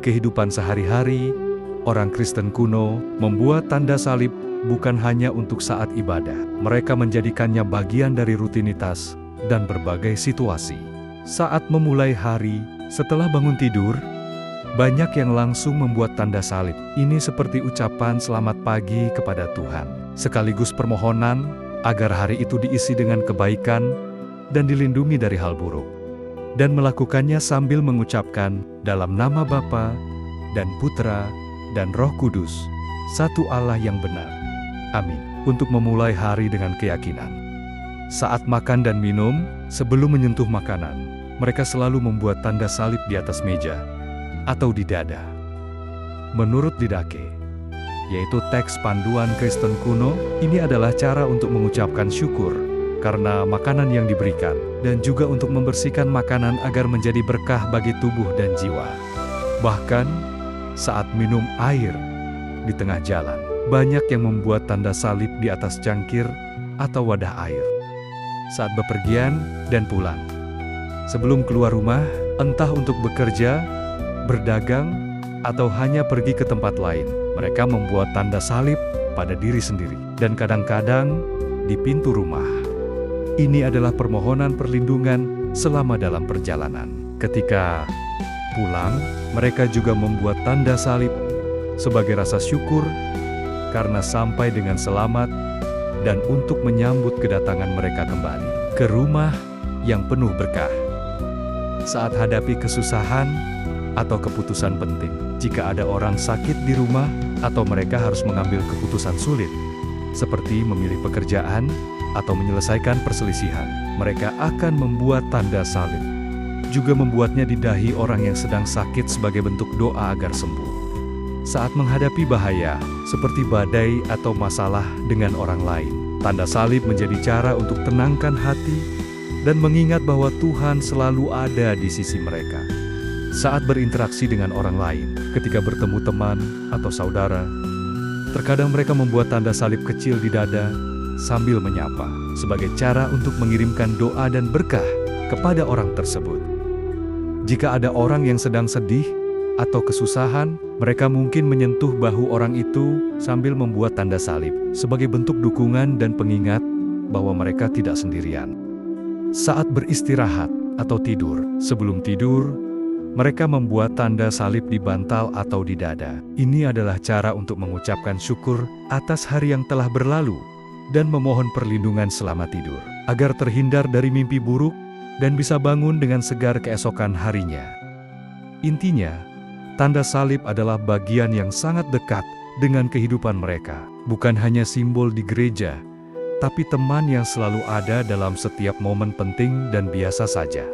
di kehidupan sehari-hari, orang Kristen kuno membuat tanda salib bukan hanya untuk saat ibadah. Mereka menjadikannya bagian dari rutinitas dan berbagai situasi. Saat memulai hari, setelah bangun tidur, banyak yang langsung membuat tanda salib. Ini seperti ucapan selamat pagi kepada Tuhan, sekaligus permohonan agar hari itu diisi dengan kebaikan dan dilindungi dari hal buruk. Dan melakukannya sambil mengucapkan, dalam nama Bapa dan Putra dan Roh Kudus, satu Allah yang benar. Amin. Untuk memulai hari dengan keyakinan. Saat makan dan minum, sebelum menyentuh makanan, mereka selalu membuat tanda salib di atas meja atau di dada. Menurut Didache, yaitu teks panduan Kristen kuno, ini adalah cara untuk mengucapkan syukur karena makanan yang diberikan, dan juga untuk membersihkan makanan agar menjadi berkah bagi tubuh dan jiwa. Bahkan, saat minum air di tengah jalan, banyak yang membuat tanda salib di atas cangkir atau wadah air. Saat bepergian dan pulang, sebelum keluar rumah, entah untuk bekerja, berdagang, atau hanya pergi ke tempat lain, mereka membuat tanda salib pada diri sendiri, dan kadang-kadang di pintu rumah. Ini adalah permohonan perlindungan selama dalam perjalanan. Ketika pulang, mereka juga membuat tanda salib sebagai rasa syukur karena sampai dengan selamat dan untuk menyambut kedatangan mereka kembali ke rumah yang penuh berkah. Saat hadapi kesusahan atau keputusan penting, jika ada orang sakit di rumah atau mereka harus mengambil keputusan sulit, seperti memilih pekerjaan atau menyelesaikan perselisihan, mereka akan membuat tanda salib. Juga membuatnya di dahi orang yang sedang sakit sebagai bentuk doa agar sembuh. Saat menghadapi bahaya, seperti badai atau masalah dengan orang lain, tanda salib menjadi cara untuk tenangkan hati dan mengingat bahwa Tuhan selalu ada di sisi mereka. Saat berinteraksi dengan orang lain, ketika bertemu teman atau saudara, terkadang mereka membuat tanda salib kecil di dada sambil menyapa, sebagai cara untuk mengirimkan doa dan berkah kepada orang tersebut. Jika ada orang yang sedang sedih atau kesusahan, mereka mungkin menyentuh bahu orang itu sambil membuat tanda salib, sebagai bentuk dukungan dan pengingat bahwa mereka tidak sendirian. Saat beristirahat atau tidur, sebelum tidur, mereka membuat tanda salib di bantal atau di dada. Ini adalah cara untuk mengucapkan syukur atas hari yang telah berlalu dan memohon perlindungan selama tidur, agar terhindar dari mimpi buruk dan bisa bangun dengan segar keesokan harinya. Intinya, tanda salib adalah bagian yang sangat dekat dengan kehidupan mereka, bukan hanya simbol di gereja, tapi teman yang selalu ada dalam setiap momen penting dan biasa saja.